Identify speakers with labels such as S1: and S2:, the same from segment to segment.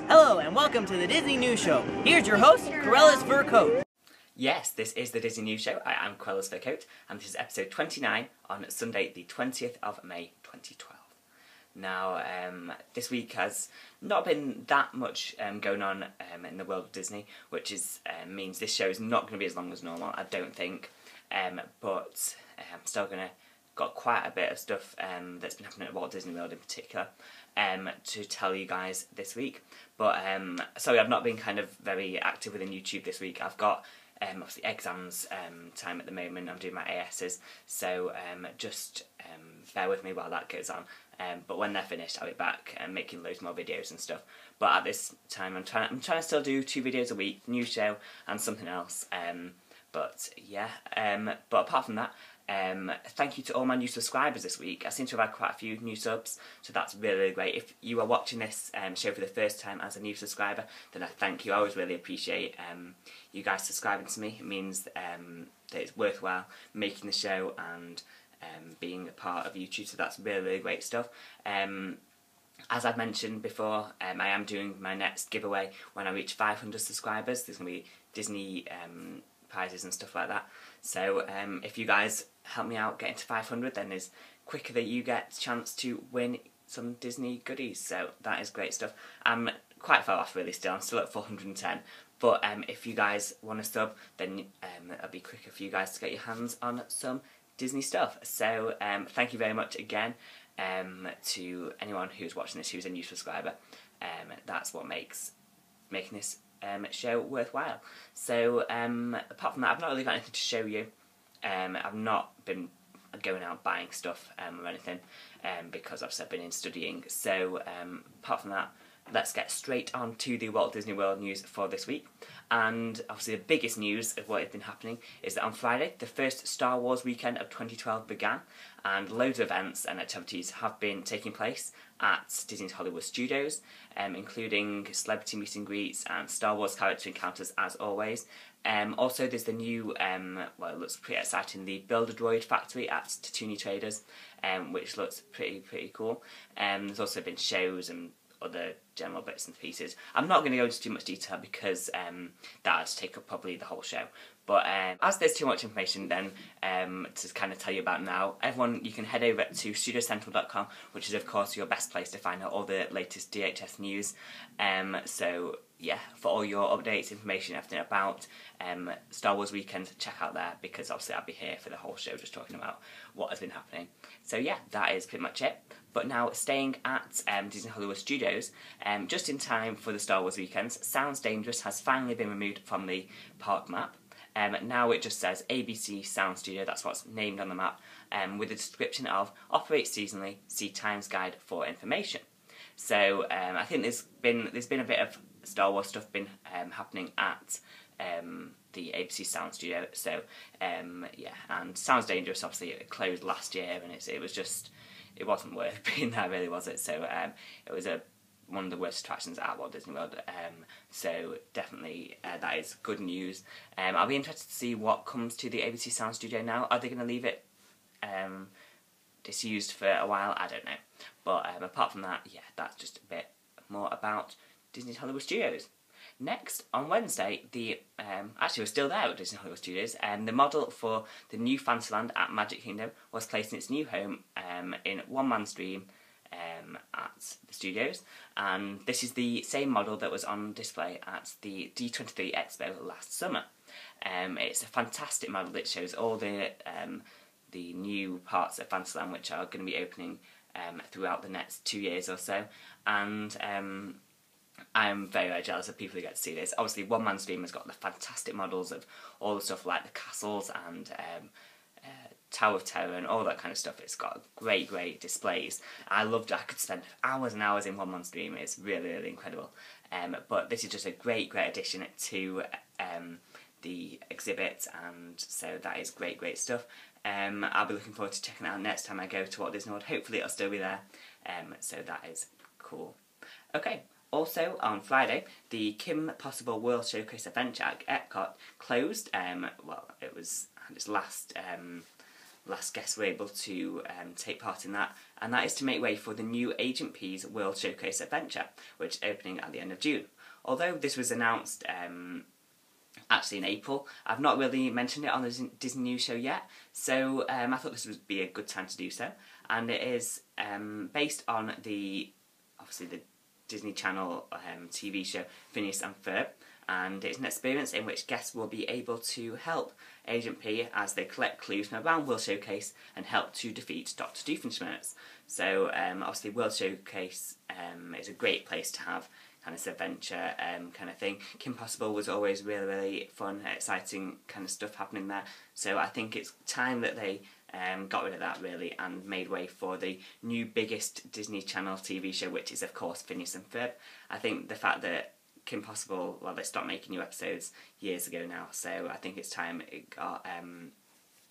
S1: Hello and welcome to the Disney News Show. Here's your host, CruellasFurCoat.
S2: Yes, this is the Disney News Show. I am CruellasFurCoat, and this is episode 29 on Sunday, the 20th of May, 2012. Now, this week has not been that much going on in the world of Disney, which means this show is not going to be as long as normal, I don't think. But I'm still got quite a bit of stuff that's been happening at Walt Disney World in particular to tell you guys this week. But sorry, I've not been kind of very active within YouTube this week. I've got obviously exams time at the moment. I'm doing my ASs, so just bear with me while that goes on. But when they're finished, I'll be back and making loads more videos and stuff. But at this time, I'm trying to still do 2 videos a week, new show and something else. But yeah, but apart from that, thank you to all my new subscribers this week. I seem to have had quite a few new subs, so that's really, really great. If you are watching this show for the first time as a new subscriber, then I thank you. I always really appreciate you guys subscribing to me. It means that it's worthwhile making the show and being a part of YouTube, so that's really, really great stuff. As I've mentioned before, I am doing my next giveaway when I reach 500 subscribers. There's going to be Disney prizes and stuff like that. So if you guys help me out getting to 500, then there's quicker that you get a chance to win some Disney goodies. So that is great stuff. I'm quite far off really still. I'm still at 410. But if you guys want to sub, then it'll be quicker for you guys to get your hands on some Disney stuff. So thank you very much again to anyone who's watching this who's a new subscriber. That's what makes making this show worthwhile. So apart from that, I've not really got anything to show you. I've not been going out buying stuff or anything because obviously I've been in studying. So apart from that, let's get straight on to the Walt Disney World news for this week. And obviously the biggest news of what has been happening is that on Friday, the first Star Wars weekend of 2012 began, and loads of events and activities have been taking place at Disney's Hollywood Studios, including celebrity meet and greets and Star Wars character encounters as always. Also there's the new, well, it looks pretty exciting, the Build-A-Droid factory at Tatooine Traders, which looks pretty cool. There's also been shows and other general bits and pieces. I'm not going to go into too much detail because that would take up probably the whole show. But as there's too much information then to kind of tell you about now, everyone, you can head over to studiocentral.com, which is of course your best place to find out all the latest DHS news. So yeah, for all your updates, information, everything about Star Wars Weekend, check out there, because obviously I'll be here for the whole show just talking about what has been happening. So yeah, that is pretty much it. But now, staying at Disney Hollywood Studios, just in time for the Star Wars weekends, Sounds Dangerous has finally been removed from the park map. Now it just says ABC Sound Studio, that's what's named on the map, with a description of operates seasonally, see Times Guide for information. So I think there's been a bit of Star Wars stuff been happening at the ABC Sound Studio. So yeah, and Sounds Dangerous obviously it closed last year, and it wasn't worth being there, really, was it? So it was one of the worst attractions at Walt Disney World. So definitely that is good news. I'll be interested to see what comes to the ABC Sound Studio now. Are they going to leave it disused for a while? I don't know. But apart from that, yeah, that's just a bit more about Disney's Hollywood Studios. Next, on Wednesday, actually we're still there at Disney Hollywood Studios, and the model for the new Fantasyland at Magic Kingdom was placed in its new home in One Man's Dream at the studios, and this is the same model that was on display at the D23 Expo last summer. It's a fantastic model that shows all the new parts of Fantasyland which are going to be opening throughout the next 2 years or so, and I'm very, very jealous of people who get to see this. Obviously, One Man's Dream has got the fantastic models of all the stuff like the castles and Tower of Terror and all that kind of stuff. It's got great displays. I loved it. I could spend hours and hours in One Man's Dream. It's really, really incredible. But this is just a great addition to the exhibit, and so that is great stuff. I'll be looking forward to checking it out next time I go to Walt Disney World. Hopefully it'll still be there. So that is cool. Okay. Also, on Friday, the Kim Possible World Showcase event at Epcot closed. Well, it was its last last guests were able to take part in that, and that is to make way for the new Agent P's World Showcase adventure, which is opening at the end of June. Although this was announced actually in April, I've not really mentioned it on the Disney News Show yet, so I thought this would be a good time to do so. And it is based on obviously the Disney Channel TV show Phineas and Ferb, and it's an experience in which guests will be able to help Agent P as they collect clues from around World Showcase and help to defeat Dr. Doofenshmirtz. So obviously World Showcase is a great place to have kind of adventure kind of thing. Kim Possible was always really, really fun, exciting kind of stuff happening there. So I think it's time that they got rid of that really and made way for the new biggest Disney Channel TV show, which is of course Phineas and Ferb. I think the fact that Kim Possible, well, they stopped making new episodes years ago now, so I think it's time it got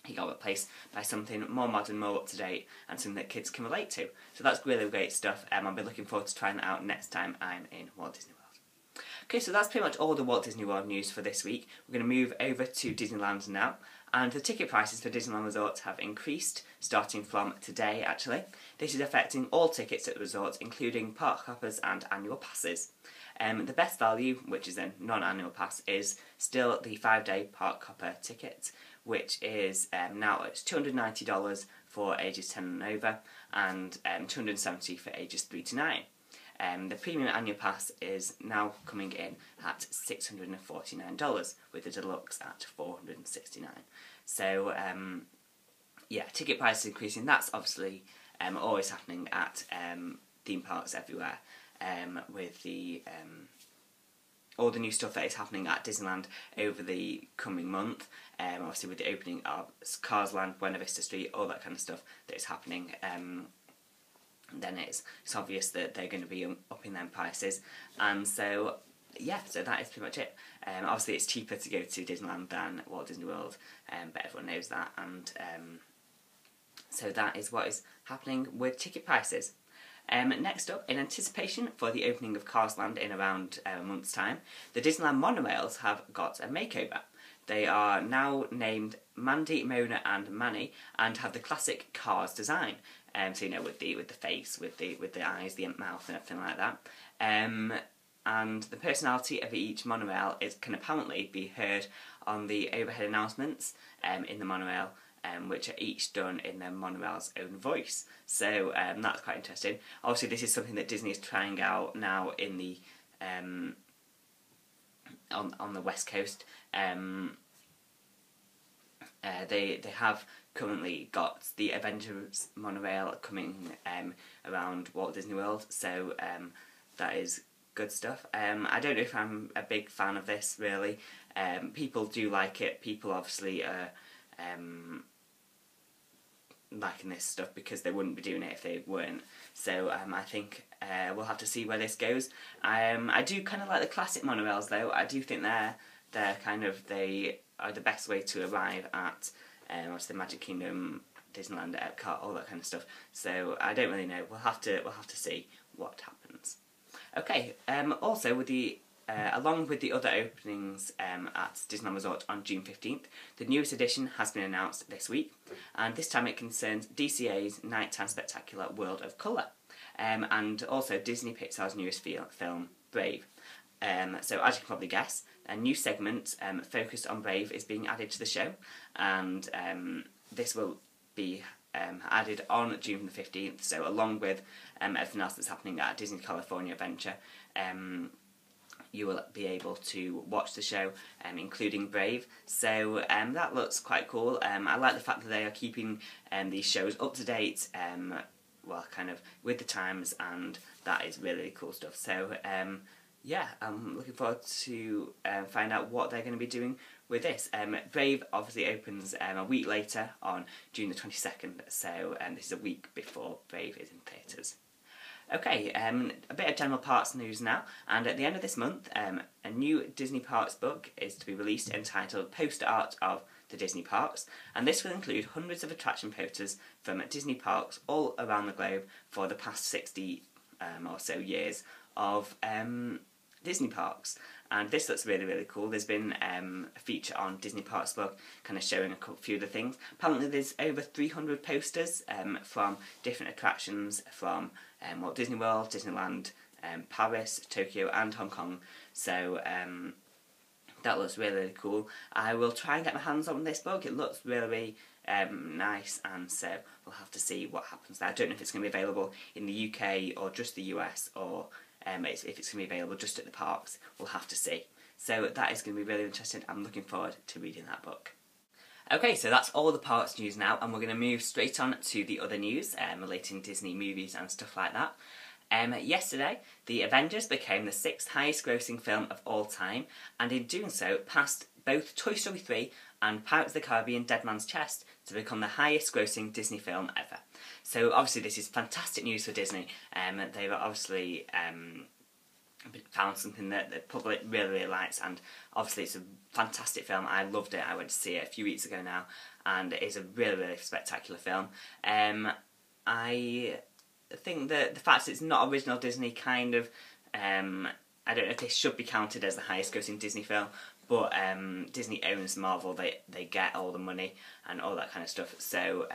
S2: he got replaced by something more modern, more up to date, and something that kids can relate to. So that's really great stuff. I'll be looking forward to trying that out next time I'm in Walt Disney World. Okay, so that's pretty much all the Walt Disney World news for this week. We're going to move over to Disneyland now, and the ticket prices for Disneyland resorts have increased starting from today actually. This is affecting all tickets at the resorts, including park hoppers and annual passes. The best value, which is a non-annual pass, is still the 5-day park hopper ticket, which is now it's $290 for ages 10 and over, and $270 for ages 3 to 9. The premium annual pass is now coming in at $649, with the deluxe at $469. So yeah, ticket prices increasing. That's obviously always happening at theme parks everywhere. With the all the new stuff that is happening at Disneyland over the coming month, obviously with the opening of Cars Land, Buena Vista Street, all that kind of stuff that is happening, then it's obvious that they're going to be upping their prices, and so yeah, so that is pretty much it. Obviously it's cheaper to go to Disneyland than Walt Disney World, but everyone knows that, and so that is what is happening with ticket prices. Next up, in anticipation for the opening of Cars Land in around a month's time, the Disneyland monorails have got a makeover. They are now named Mandy, Mona and Manny, and have the classic Cars design. So you know, with the face, with the eyes, the mouth and everything like that. And the personality of each monorail can apparently be heard on the overhead announcements in the monorail, which are each done in their monorail's own voice. So that's quite interesting. Obviously this is something that Disney is trying out now in the on the West Coast. They have currently got the Avengers monorail coming around Walt Disney World, so that is good stuff. I don't know if I'm a big fan of this really. People do like it. People obviously are liking this stuff because they wouldn't be doing it if they weren't. So I think we'll have to see where this goes. I do kind of like the classic monorails though. I do think they are the best way to arrive at what's the Magic Kingdom, Disneyland, Epcot, all that kind of stuff. So I don't really know. We'll have to see what happens. Okay. Also with the along with the other openings at Disneyland Resort on June 15th, the newest edition has been announced this week, and this time it concerns DCA's Nighttime Spectacular World of Colour, and also Disney Pixar's newest film, Brave. So as you can probably guess, a new segment focused on Brave is being added to the show, and this will be added on June the 15th, so along with everything else that's happening at Disney California Adventure, you will be able to watch the show, including Brave. So that looks quite cool. I like the fact that they are keeping these shows up to date, well, kind of with the times, and that is really, really cool stuff. So yeah, I'm looking forward to find out what they're going to be doing with this. Brave obviously opens a week later on June the 22nd, so this is a week before Brave is in theatres. Okay, a bit of general parks news now, and at the end of this month, a new Disney Parks book is to be released entitled Poster Art of the Disney Parks, and this will include hundreds of attraction posters from Disney Parks all around the globe for the past 60 or so years of Disney parks. And this looks really, really cool. There's been a feature on Disney Parks blog kind of showing a few of the things. Apparently there's over 300 posters from different attractions from Walt Disney World, Disneyland, Paris, Tokyo and Hong Kong. So that looks really, really cool. I will try and get my hands on this book. It looks really nice, and so we'll have to see what happens there. I don't know if it's going to be available in the UK or just the US, or if it's going to be available just at the parks. We'll have to see. So that is going to be really interesting. I'm looking forward to reading that book. Okay, so that's all the parks news now, and we're going to move straight on to the other news relating Disney movies and stuff like that. Yesterday, The Avengers became the 6th highest grossing film of all time, and in doing so passed both Toy Story 3 and Pirates of the Caribbean Dead Man's Chest to become the highest grossing Disney film ever. So obviously this is fantastic news for Disney. They've obviously found something that the public really, really likes, and obviously it's a fantastic film. I loved it. I went to see it a few weeks ago now, and it is a really, really spectacular film. I think that the fact that it's not original Disney kind of, I don't know if this should be counted as the highest grossing Disney film, but Disney owns Marvel, they get all the money and all that kind of stuff, so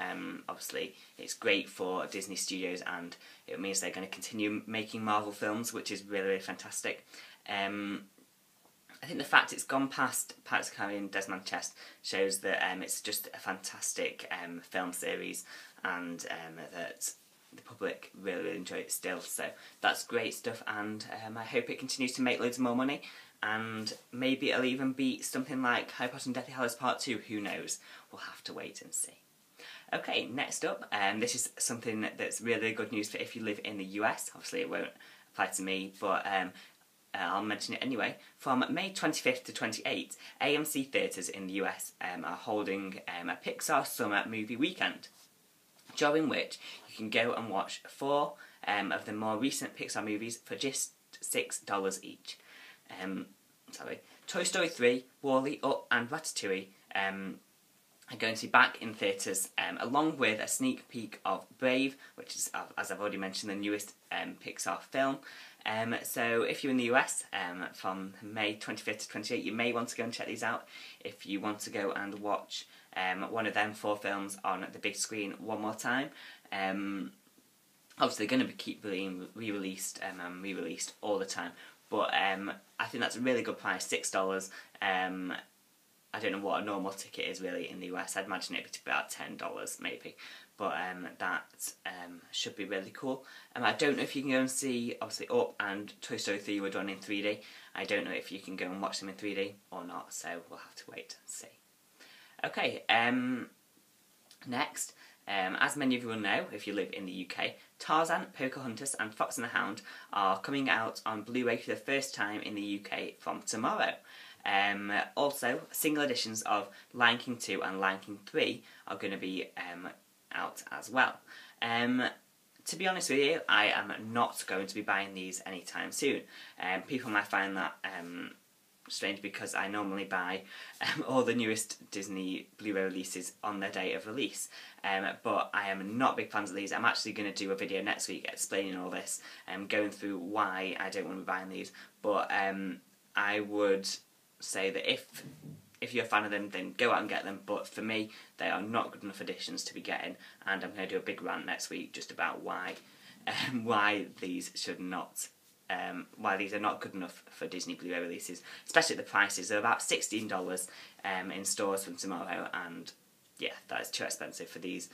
S2: obviously it's great for Disney Studios, and it means they're going to continue making Marvel films, which is really, really fantastic. I think the fact it's gone past Pirates of the Caribbean Dead Man's Chest shows that it's just a fantastic film series, and that the public really, really enjoy it still, so that's great stuff, and I hope it continues to make loads more money, and maybe it'll even beat something like Harry Potter and Deathly Hallows Part 2, who knows, we'll have to wait and see. Okay, next up, this is something that's really good news for if you live in the US. Obviously it won't apply to me, but I'll mention it anyway. From May 25th to 28th, AMC theatres in the US are holding a Pixar Summer Movie Weekend, during which you can go and watch 4 of the more recent Pixar movies for just $6 each. Toy Story 3, WALL-E, Up and Ratatouille are going to be back in theatres, along with a sneak peek of Brave, which is, as I've already mentioned, the newest Pixar film. So if you're in the US, from May 25th to 28th, you may want to go and check these out if you want to go and watch one of them 4 films on the big screen one more time. Obviously they're going to keep being re-released and re-released all the time, but I think that's a really good price, $6. I don't know what a normal ticket is really in the US. I'd imagine it'd be about $10 maybe, but that should be really cool. I don't know if you can go and see, obviously Up and Toy Story 3 were done in 3D. I don't know if you can go and watch them in 3D or not, so we'll have to wait and see. Okay, next, as many of you will know if you live in the UK, Tarzan, Pocahontas and Fox and the Hound are coming out on Blu-ray for the first time in the UK from tomorrow. Also, single editions of Lion King 2 and Lion King 3 are going to be out as well. To be honest with you, I am not going to be buying these anytime soon. People might find that strange because I normally buy all the newest Disney Blu-ray releases on their day of release, but I am not big fans of these. I'm actually going to do a video next week explaining all this and going through why I don't want to be buying these, but I would say that if you're a fan of them, then go out and get them, but for me they are not good enough editions to be getting, and I'm going to do a big rant next week just about why these should not why these are not good enough for Disney Blu-ray releases, especially at the prices. They're about $16 in stores from tomorrow, and yeah, that is too expensive for these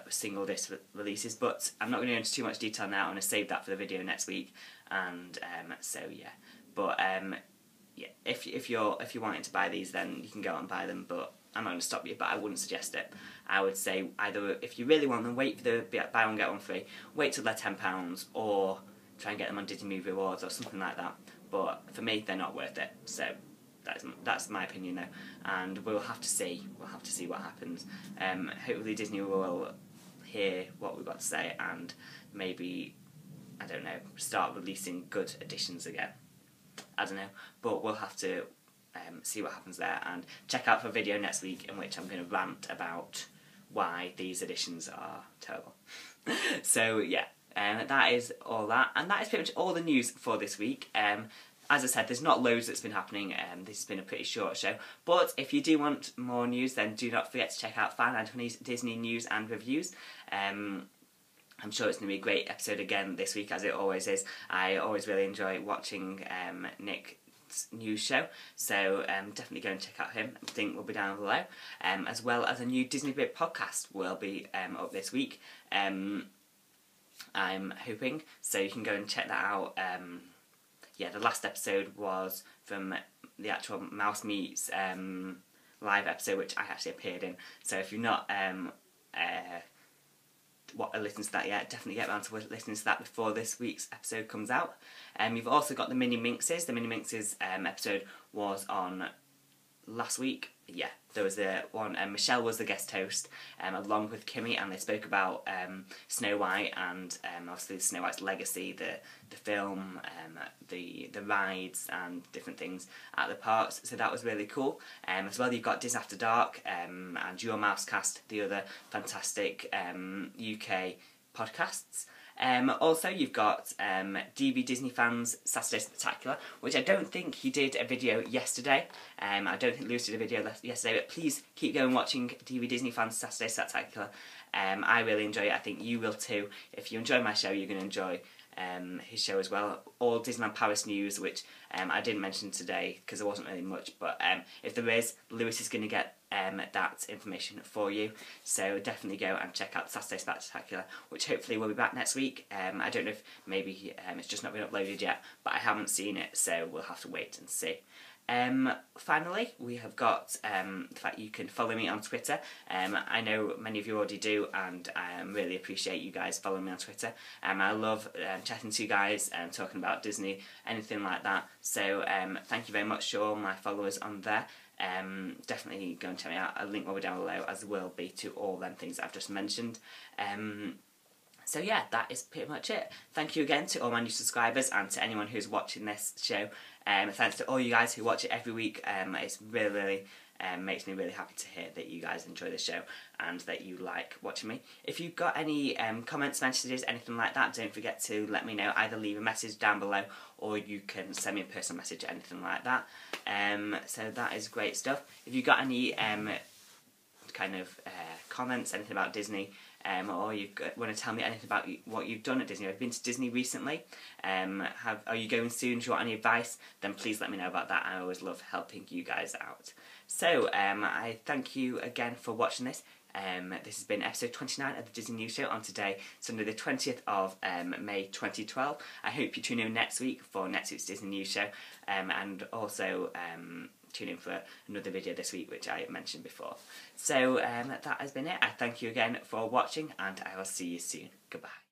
S2: single disc releases, but I'm not going to go into too much detail now. I'm going to save that for the video next week, and so yeah, but yeah, if you're wanting to buy these, then you can go out and buy them, but I'm not going to stop you, but I wouldn't suggest it. I would say either if you really want them, wait for the buy one get one free, wait till they're £10, or try and get them on Disney Movie Awards or something like that. But for me, they're not worth it. So that's my opinion though, and we'll have to see. We'll have to see what happens. Hopefully Disney will hear what we've got to say and maybe, I don't know, start releasing good editions again. I don't know, but we'll have to see what happens there, and check out for a video next week in which I'm going to rant about why these editions are terrible. So yeah, that is all that, and that is pretty much all the news for this week. as I said, there's not loads that's been happening. This has been a pretty short show. But if you do want more news, then do not forget to check out Fan and Honey's Disney News and Reviews. I'm sure it's going to be a great episode again this week, as it always is. I always really enjoy watching Nick's news show, so definitely go and check out him. The link will be down below. As well as a new Disney Bit podcast will be up this week. I'm hoping, so you can go and check that out. Yeah, the last episode was from the actual Mouse Meets live episode, which I actually appeared in. So if you've not listened to that yet, definitely get around to listening to that before this week's episode comes out. You've also got the Mini Minxes. The Mini Minxes episode was on last week. Yeah, there was the one, Michelle was the guest host, along with Kimmy, and they spoke about Snow White and obviously Snow White's legacy, the film, the rides and different things at the parks, so that was really cool. As well, you've got Disney After Dark and Your Mousecast, the other fantastic UK podcasts. Also, you've got DB Disney Fans Saturday Spectacular, which I don't think he did a video yesterday. I don't think Lewis did a video yesterday, but please keep going watching DB Disney Fans Saturday Spectacular. I really enjoy it. I think you will too. If you enjoy my show, you're going to enjoy his show as well. All Disneyland Paris news, which I didn't mention today because there wasn't really much, but if there is, Lewis is going to get that information for you, so definitely go and check out Saturday Spectacular, which hopefully will be back next week. I don't know if maybe it's just not been uploaded yet, but I haven't seen it, so we'll have to wait and see. Finally, we have got the fact you can follow me on Twitter. I know many of you already do, and I really appreciate you guys following me on Twitter. I love chatting to you guys and talking about Disney, anything like that. So thank you very much to all my followers on there. Definitely go and check me out. A link will be down below, as will be to all them things I've just mentioned. So yeah, that is pretty much it. Thank you again to all my new subscribers and to anyone who's watching this show. Thanks to all you guys who watch it every week. It's really makes me really happy to hear that you guys enjoy the show and that you like watching me. If you've got any comments, messages, anything like that, don't forget to let me know. Either leave a message down below or you can send me a personal message, anything like that. So that is great stuff. If you've got any comments, anything about Disney, or you want to tell me anything about what you've done at Disney. Have you been to Disney recently? Are you going soon? Do you want any advice? Then please let me know about that. I always love helping you guys out. So I thank you again for watching this. This has been episode 29 of the Disney News Show on today, Sunday the 20th of May 2012. I hope you tune in next week for next week's Disney News Show, and also tune in for another video this week, which I mentioned before. So that has been it. I thank you again for watching, and I will see you soon. Goodbye.